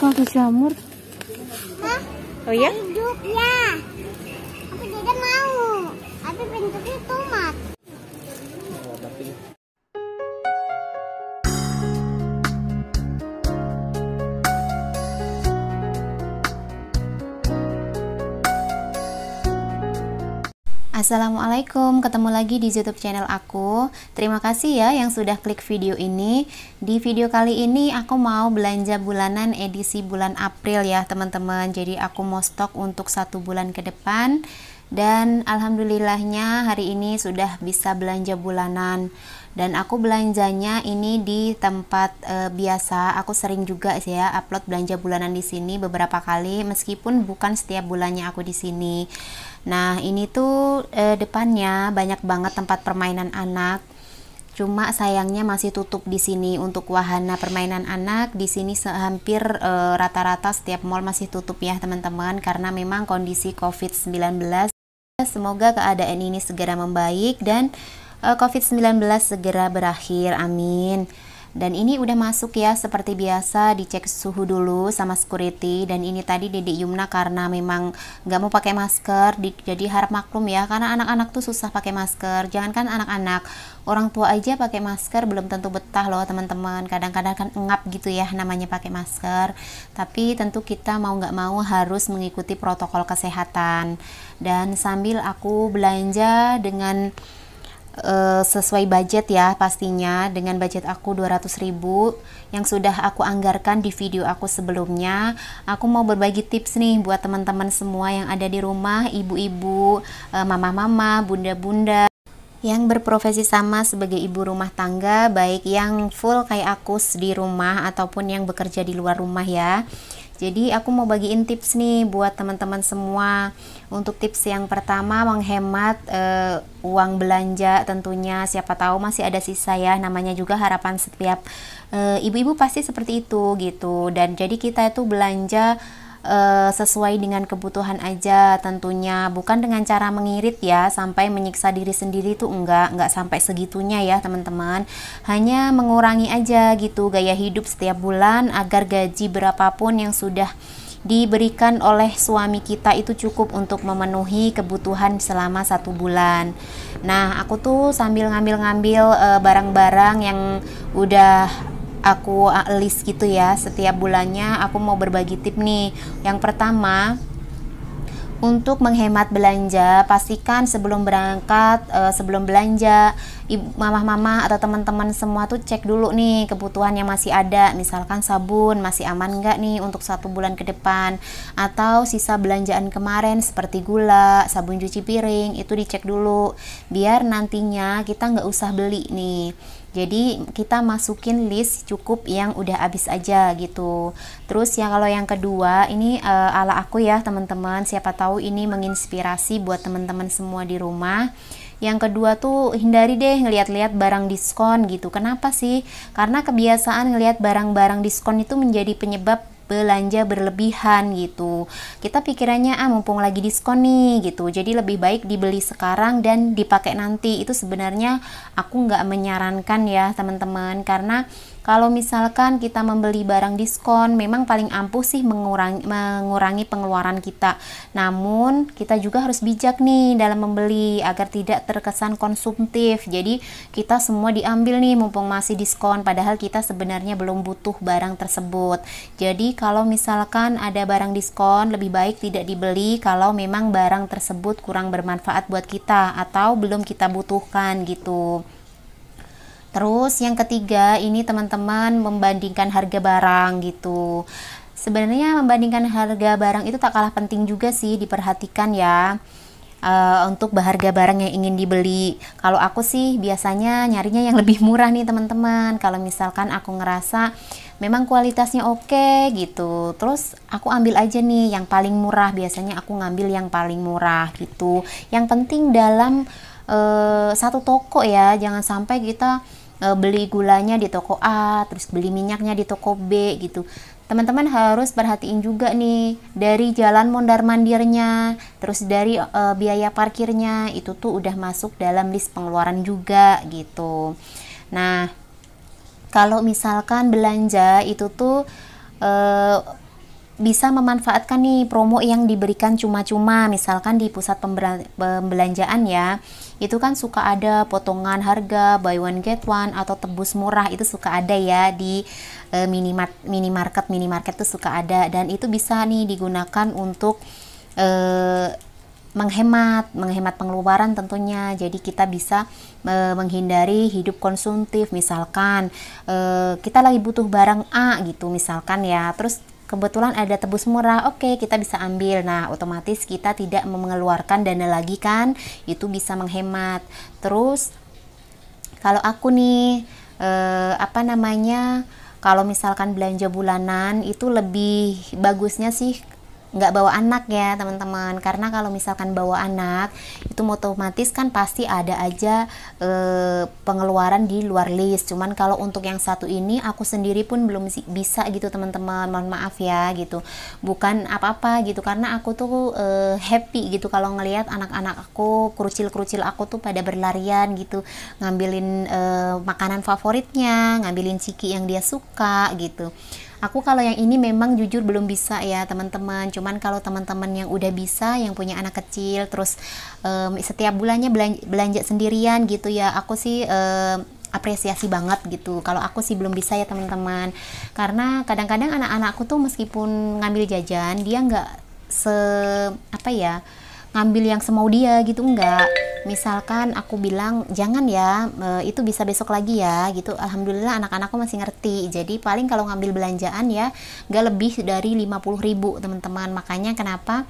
Kaki jamur. Hah? Oh ya? Hidup ya. Aku tidak mau. Tapi bentuknya tomat. Assalamualaikum, ketemu lagi di YouTube channel aku. Terima kasih ya yang sudah klik video ini. Di video kali ini aku mau belanja bulanan edisi bulan April ya teman-teman. Jadi aku mau stok untuk 1 bulan ke depan. Dan alhamdulillahnya hari ini sudah bisa belanja bulanan. Dan aku belanjanya ini di tempat biasa. Aku sering juga sih ya upload belanja bulanan di sini beberapa kali, meskipun bukan setiap bulannya aku di sini. Nah, ini tuh depannya banyak banget tempat permainan anak. Cuma sayangnya masih tutup di sini untuk wahana permainan anak. Di sini hampir rata-rata setiap mall masih tutup ya, teman-teman, karena memang kondisi COVID-19. Semoga keadaan ini segera membaik dan COVID-19 segera berakhir. Amin. Dan ini udah masuk ya, seperti biasa dicek suhu dulu sama security. Dan ini tadi Dedek Yumna karena memang nggak mau pakai masker, jadi harap maklum ya, karena anak-anak tuh susah pakai masker. Jangankan anak-anak, orang tua aja pakai masker belum tentu betah loh teman-teman. Kadang-kadang kan engap gitu ya namanya pakai masker. Tapi tentu kita mau nggak mau harus mengikuti protokol kesehatan. Dan sambil aku belanja dengan sesuai budget ya, pastinya dengan budget aku 200.000 yang sudah aku anggarkan di video aku sebelumnya. Aku mau berbagi tips nih buat teman-teman semua yang ada di rumah, ibu-ibu, mama-mama, bunda-bunda yang berprofesi sama sebagai ibu rumah tangga, baik yang full kayak aku di rumah ataupun yang bekerja di luar rumah ya. Jadi aku mau bagiin tips nih buat teman-teman semua. Untuk tips yang pertama, menghemat uang belanja tentunya. Siapa tahu masih ada sisa ya, namanya juga harapan setiap ibu-ibu pasti seperti itu gitu. Dan jadi kita itu belanja sesuai dengan kebutuhan aja tentunya, bukan dengan cara mengirit ya sampai menyiksa diri sendiri tuh enggak sampai segitunya ya teman-teman. Hanya mengurangi aja gitu gaya hidup setiap bulan agar gaji berapapun yang sudah diberikan oleh suami kita itu cukup untuk memenuhi kebutuhan selama 1 bulan. Nah, aku tuh sambil ngambil-ngambil barang-barang yang udah aku list gitu ya. Setiap bulannya aku mau berbagi tip nih. Yang pertama, untuk menghemat belanja, pastikan sebelum berangkat, sebelum belanja, mama-mama atau teman-teman semua tuh cek dulu nih kebutuhan yang masih ada. Misalkan sabun masih aman nggak nih untuk 1 bulan ke depan, atau sisa belanjaan kemarin seperti gula, sabun cuci piring, itu dicek dulu biar nantinya kita nggak usah beli nih. Jadi kita masukin list cukup yang udah habis aja gitu. Terus ya kalau yang kedua ini ala aku ya teman-teman, siapa tahu ini menginspirasi buat teman-teman semua di rumah. Yang kedua tuh hindari deh ngeliat-liat barang diskon gitu. Kenapa sih? Karena kebiasaan ngeliat barang-barang diskon itu menjadi penyebab belanja berlebihan gitu. Kita pikirannya mumpung lagi diskon nih gitu, jadi lebih baik dibeli sekarang dan dipakai nanti. Itu sebenarnya aku nggak menyarankan ya teman-teman, karena kalau misalkan kita membeli barang diskon memang paling ampuh sih mengurangi pengeluaran kita. Namun kita juga harus bijak nih dalam membeli agar tidak terkesan konsumtif. Jadi kita semua diambil nih mumpung masih diskon, padahal kita sebenarnya belum butuh barang tersebut. Jadi kalau misalkan ada barang diskon, lebih baik tidak dibeli kalau memang barang tersebut kurang bermanfaat buat kita atau belum kita butuhkan gitu. Terus yang ketiga ini teman-teman, membandingkan harga barang gitu. Sebenarnya membandingkan harga barang itu tak kalah penting juga sih diperhatikan ya. Untuk harga barang yang ingin dibeli, kalau aku sih biasanya nyarinya yang lebih murah nih teman-teman. Kalau misalkan aku ngerasa memang kualitasnya oke gitu, terus aku ambil aja nih yang paling murah. Biasanya aku ngambil yang paling murah gitu. Yang penting dalam satu toko ya, jangan sampai kita beli gulanya di toko A, terus beli minyaknya di toko B gitu. Teman-teman harus perhatiin juga nih dari jalan mondar-mandirnya, terus dari biaya parkirnya, itu tuh udah masuk dalam list pengeluaran juga gitu. Nah, kalau misalkan belanja itu tuh bisa memanfaatkan nih promo yang diberikan cuma-cuma, misalkan di pusat pembelanjaan ya, itu kan suka ada potongan harga, buy one get one atau tebus murah, itu suka ada ya di minimarket tuh suka ada, dan itu bisa nih digunakan untuk menghemat pengeluaran tentunya. Jadi kita bisa menghindari hidup konsumtif, misalkan kita lagi butuh barang A gitu misalkan ya, terus kebetulan ada tebus murah, oke, kita bisa ambil. Nah, otomatis kita tidak mengeluarkan dana lagi kan, itu bisa menghemat. Terus kalau aku nih kalau misalkan belanja bulanan itu lebih bagusnya sih nggak bawa anak ya teman-teman, karena kalau misalkan bawa anak itu otomatis kan pasti ada aja pengeluaran di luar list. Cuman kalau untuk yang satu ini aku sendiri pun belum bisa gitu teman-teman, mohon maaf ya gitu, bukan apa-apa gitu, karena aku tuh happy gitu kalau ngelihat anak-anak aku, kerucil-kerucil aku tuh pada berlarian gitu, ngambilin makanan favoritnya, ngambilin ciki yang dia suka gitu. Aku kalau yang ini memang jujur belum bisa ya teman-teman. Cuman kalau teman-teman yang udah bisa, yang punya anak kecil, terus setiap bulannya belanja sendirian gitu ya, aku sih apresiasi banget gitu. Kalau aku sih belum bisa ya teman-teman, karena kadang-kadang anak-anakku tuh meskipun ngambil jajan, dia nggak ngambil yang semau dia gitu, enggak. Misalkan aku bilang jangan ya, itu bisa besok lagi ya gitu, alhamdulillah anak-anakku masih ngerti. Jadi paling kalau ngambil belanjaan ya nggak lebih dari 50.000 teman-teman. Makanya kenapa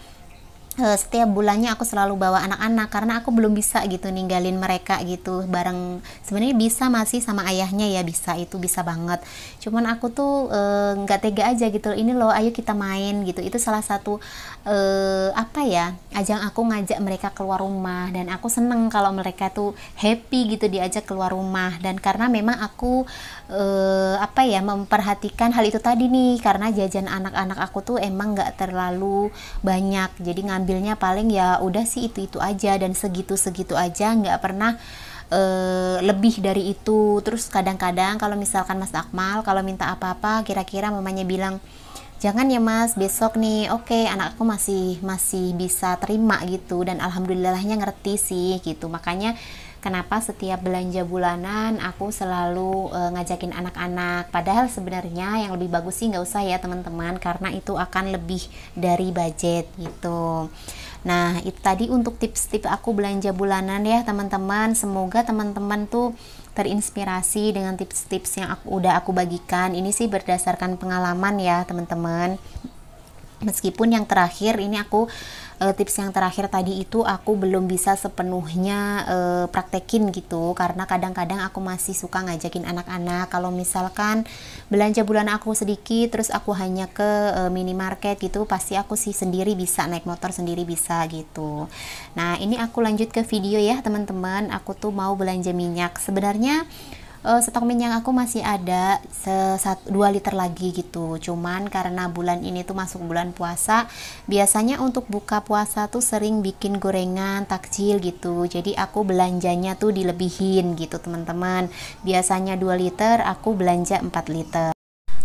setiap bulannya aku selalu bawa anak-anak, karena aku belum bisa gitu ninggalin mereka gitu bareng. Sebenarnya bisa masih sama ayahnya ya, bisa, itu bisa banget. Cuman aku tuh nggak tega aja gitu, ini loh ayo kita main gitu. Itu salah satu ajang aku ngajak mereka keluar rumah, dan aku seneng kalau mereka tuh happy gitu diajak keluar rumah. Dan karena memang aku memperhatikan hal itu tadi nih, karena jajan anak-anak aku tuh emang nggak terlalu banyak, jadi ngambilnya paling ya udah sih itu aja, dan segitu aja, nggak pernah lebih dari itu. Terus kadang-kadang kalau misalkan Mas Akmal kalau minta apa-apa, kira-kira mamanya bilang jangan ya mas, besok nih, oke, anakku masih bisa terima gitu, dan alhamdulillahnya ngerti sih gitu. Makanya kenapa setiap belanja bulanan aku selalu ngajakin anak-anak, padahal sebenarnya yang lebih bagus sih nggak usah ya teman-teman, karena itu akan lebih dari budget gitu. Nah, itu tadi untuk tips-tips aku belanja bulanan ya teman-teman. Semoga teman-teman tuh terinspirasi dengan tips-tips yang udah aku bagikan. Ini sih berdasarkan pengalaman ya teman-teman. Meskipun yang terakhir ini aku tips yang terakhir tadi itu aku belum bisa sepenuhnya praktekin gitu, karena kadang-kadang aku masih suka ngajakin anak-anak. Kalau misalkan belanja bulan aku sedikit, terus aku hanya ke minimarket gitu, pasti aku sih sendiri bisa, naik motor sendiri bisa gitu. Nah, ini aku lanjut ke video ya teman-teman. Aku tuh mau belanja minyak. Sebenarnya stok minyak aku masih ada 2 liter lagi gitu. Cuman karena bulan ini tuh masuk bulan puasa, biasanya untuk buka puasa tuh sering bikin gorengan, takjil gitu. Jadi aku belanjanya tuh dilebihin gitu teman-teman. Biasanya 2 liter, aku belanja 4 liter.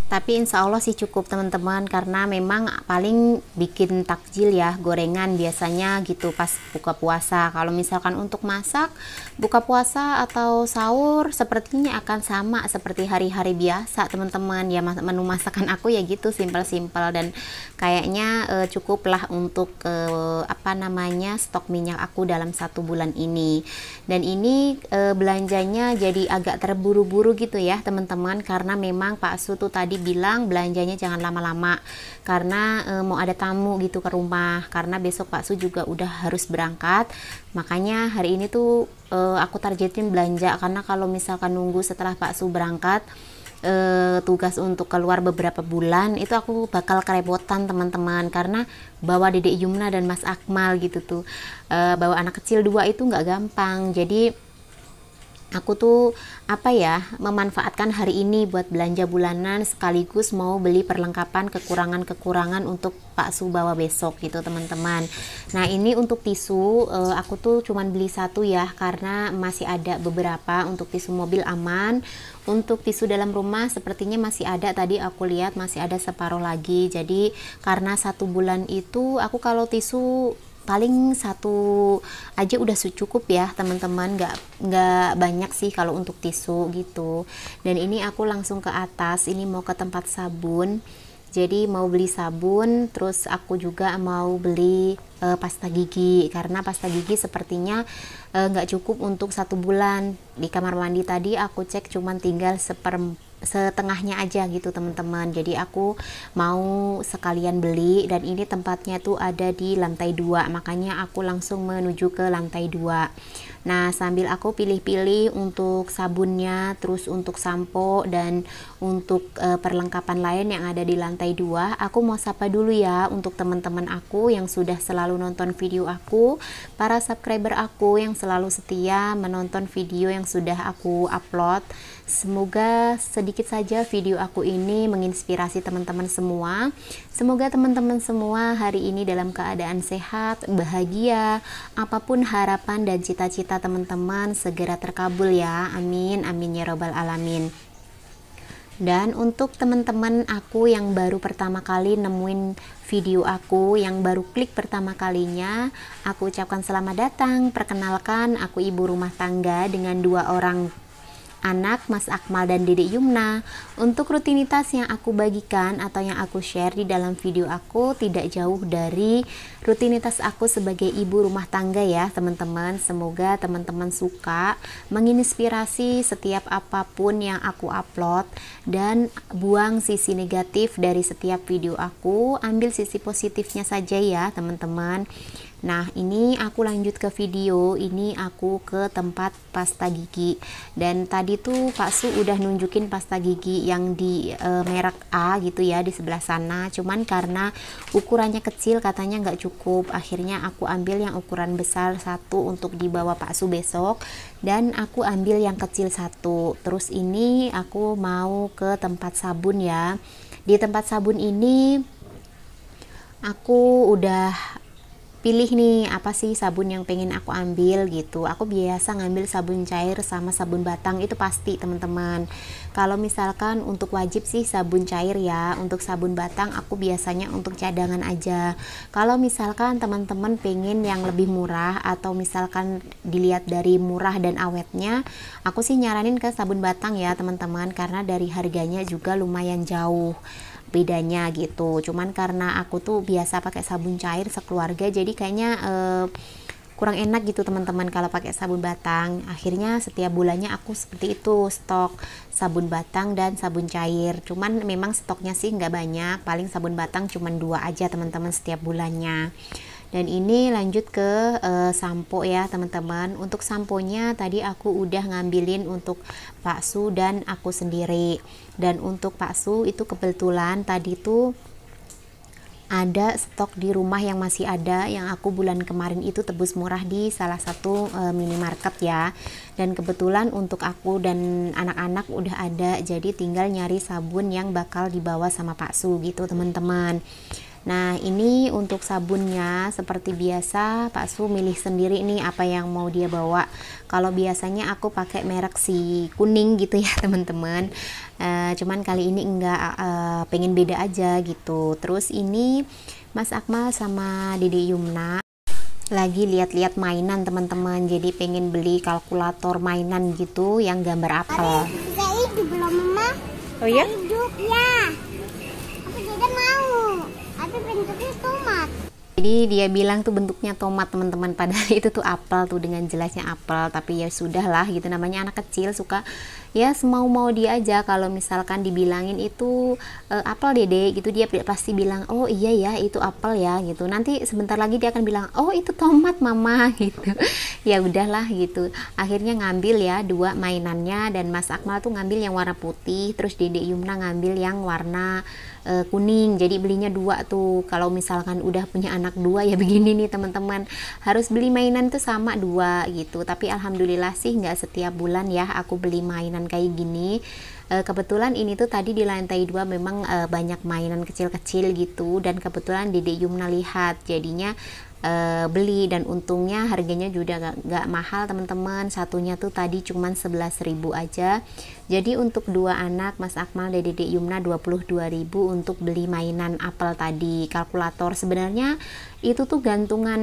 Tapi insya Allah sih cukup teman-teman, karena memang paling bikin takjil ya, gorengan biasanya gitu pas buka puasa. Kalau misalkan untuk masak buka puasa atau sahur, sepertinya akan sama seperti hari-hari biasa teman-teman ya. Menu masakan aku ya gitu, simpel-simpel, dan kayaknya cukup lah untuk stok minyak aku dalam 1 bulan ini. Dan ini belanjanya jadi agak terburu-buru gitu ya teman-teman, karena memang Pak Su tuh tadi bilang belanjanya jangan lama-lama, karena mau ada tamu gitu ke rumah, karena besok Pak Su juga udah harus berangkat. Makanya hari ini tuh aku targetin belanja, karena kalau misalkan nunggu setelah Pak Su berangkat, tugas untuk keluar beberapa bulan, itu aku bakal kerepotan teman-teman, karena bawa Dedek Yumna dan Mas Akmal gitu tuh, bawa anak kecil 2 itu nggak gampang. Jadi aku tuh apa ya, memanfaatkan hari ini buat belanja bulanan sekaligus mau beli perlengkapan kekurangan-kekurangan untuk Pak Su bawa besok gitu teman-teman. Nah ini untuk tisu, aku tuh cuman beli satu ya, karena masih ada beberapa. Untuk tisu mobil aman, untuk tisu dalam rumah sepertinya masih ada, tadi aku lihat masih ada separuh lagi. Jadi karena 1 bulan itu aku kalau tisu paling satu aja udah cukup ya teman-teman, nggak banyak sih kalau untuk tisu gitu. Dan ini aku langsung ke atas, ini mau ke tempat sabun, jadi mau beli sabun, terus aku juga mau beli pasta gigi, karena pasta gigi sepertinya nggak cukup untuk 1 bulan. Di kamar mandi tadi aku cek cuman tinggal setengahnya aja gitu teman-teman, jadi aku mau sekalian beli. Dan ini tempatnya tuh ada di lantai 2, makanya aku langsung menuju ke lantai 2. Nah sambil aku pilih-pilih untuk sabunnya, terus untuk sampo dan untuk perlengkapan lain yang ada di lantai 2, aku mau sapa dulu ya untuk teman-teman aku yang sudah selalu nonton video aku, para subscriber aku yang selalu setia menonton video yang sudah aku upload. Semoga sedikit saja video aku ini menginspirasi teman-teman semua. Semoga teman-teman semua hari ini dalam keadaan sehat, bahagia, apapun harapan dan cita-cita teman-teman segera terkabul ya. Amin, amin ya robbal alamin. Dan untuk teman-teman aku yang baru pertama kali nemuin video aku, yang baru klik pertama kalinya, aku ucapkan selamat datang. Perkenalkan, aku ibu rumah tangga dengan 2 orang anak, Mas Akmal dan Dedek Yumna. Untuk rutinitas yang aku bagikan atau yang aku share di dalam video aku tidak jauh dari rutinitas aku sebagai ibu rumah tangga ya teman-teman. Semoga teman-teman suka, menginspirasi setiap apapun yang aku upload, dan buang sisi negatif dari setiap video aku, ambil sisi positifnya saja ya teman-teman. Nah ini aku lanjut ke video, ini aku ke tempat pasta gigi. Dan tadi tuh Pak Su udah nunjukin pasta gigi yang di merek A gitu ya di sebelah sana. Cuman karena ukurannya kecil katanya nggak cukup, akhirnya aku ambil yang ukuran besar 1 untuk dibawa Pak Su besok, dan aku ambil yang kecil 1. Terus ini aku mau ke tempat sabun ya. Di tempat sabun ini aku udah pilih nih apa sih sabun yang pengen aku ambil gitu. Aku biasa ngambil sabun cair sama sabun batang, itu pasti teman-teman. Kalau misalkan untuk wajib sih sabun cair ya. Untuk sabun batang aku biasanya untuk cadangan aja. Kalau misalkan teman-teman pengen yang lebih murah, atau misalkan dilihat dari murah dan awetnya, aku sih nyaranin ke sabun batang ya teman-teman, karena dari harganya juga lumayan jauh bedanya gitu. Cuman karena aku tuh biasa pakai sabun cair sekeluarga, jadi kayaknya kurang enak gitu teman-teman kalau pakai sabun batang. Akhirnya setiap bulannya aku seperti itu, stok sabun batang dan sabun cair. Cuman memang stoknya sih nggak banyak, paling sabun batang cuman 2 aja teman-teman setiap bulannya. Dan ini lanjut ke sampo ya teman-teman. Untuk samponya tadi aku udah ngambilin untuk Pak Su dan aku sendiri. Dan untuk Pak Su itu kebetulan tadi tuh ada stok di rumah yang masih ada, yang aku bulan kemarin itu tebus murah di salah satu minimarket ya. Dan kebetulan untuk aku dan anak-anak udah ada, jadi tinggal nyari sabun yang bakal dibawa sama Pak Su gitu teman-teman. Nah ini untuk sabunnya seperti biasa Pak Su milih sendiri nih apa yang mau dia bawa. Kalau biasanya aku pakai merek si kuning gitu ya teman-teman, cuman kali ini enggak, pengen beda aja gitu. Terus ini Mas Akmal sama Dede Yumna lagi lihat-lihat mainan teman-teman, jadi pengen beli kalkulator mainan gitu yang gambar apel. Bisa hidup belum mama? Oh ya? Hidup ya. Aku tidak mau. Tapi bentuknya tomat. Jadi dia bilang tuh bentuknya tomat teman-teman, padahal itu tuh apel tuh, dengan jelasnya apel. Tapi ya sudahlah gitu, namanya anak kecil suka ya semau-mau dia aja. Kalau misalkan dibilangin itu apel Dede gitu, dia pasti bilang oh iya ya itu apel ya gitu. Nanti sebentar lagi dia akan bilang oh itu tomat mama gitu. Ya udahlah gitu, akhirnya ngambil ya 2 mainannya, dan Mas Akmal tuh ngambil yang warna putih, terus Dede Yumna ngambil yang warna kuning. Jadi belinya 2 tuh. Kalau misalkan udah punya anak 2 ya begini nih teman-teman, harus beli mainan tuh sama 2 gitu. Tapi alhamdulillah sih nggak setiap bulan ya aku beli mainan kayak gini. Kebetulan ini tuh tadi di lantai 2 memang banyak mainan kecil-kecil gitu, dan kebetulan Dede Yumna lihat, jadinya beli, dan untungnya harganya juga gak mahal teman-teman. Satunya tuh tadi cuman 11.000 aja. Jadi untuk 2 anak Mas Akmal dan Dede Yumna 22.000 untuk beli mainan apel tadi. Kalkulator sebenarnya itu tuh gantungan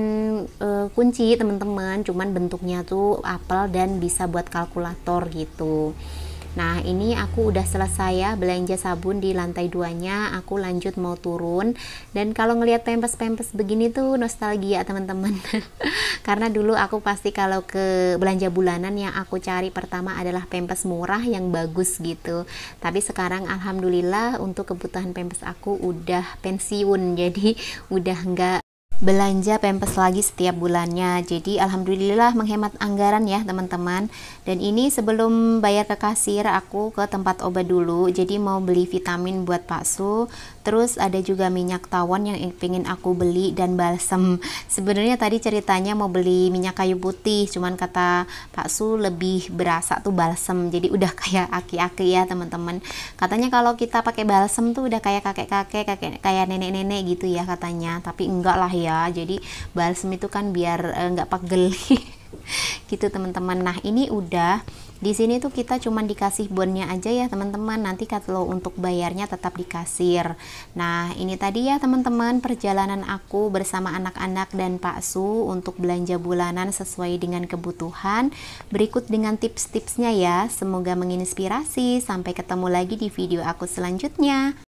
kunci teman-teman, cuman bentuknya tuh apel dan bisa buat kalkulator gitu. Nah ini aku udah selesai ya belanja sabun di lantai 2-nya, aku lanjut mau turun. Dan kalau ngelihat pempes-pempes begini tuh nostalgia teman-teman. Karena dulu aku pasti kalau ke belanja bulanan yang aku cari pertama adalah pempes murah yang bagus gitu. Tapi sekarang alhamdulillah untuk kebutuhan pempes aku udah pensiun, jadi udah nggak belanja pempes lagi setiap bulannya. Jadi alhamdulillah menghemat anggaran ya teman-teman. Dan ini sebelum bayar ke kasir aku ke tempat obat dulu, jadi mau beli vitamin buat Pak Su, terus ada juga minyak tawon yang pengen aku beli, dan balsem. Sebenarnya tadi ceritanya mau beli minyak kayu putih, cuman kata Pak Su lebih berasa tuh balsem, jadi udah kayak aki-aki ya teman-teman. Katanya kalau kita pakai balsem tuh udah kayak kakek-kakek, kayak nenek-nenek gitu ya katanya, tapi enggak lah ya. Jadi balsem itu kan biar nggak pegel gitu teman-teman. Nah ini udah di sini tuh kita cuman dikasih bonnya aja ya teman-teman, nanti kalau untuk bayarnya tetap di kasir. Nah ini tadi ya teman-teman perjalanan aku bersama anak-anak dan Pak Su untuk belanja bulanan sesuai dengan kebutuhan. Berikut dengan tips-tipsnya ya, semoga menginspirasi. Sampai ketemu lagi di video aku selanjutnya.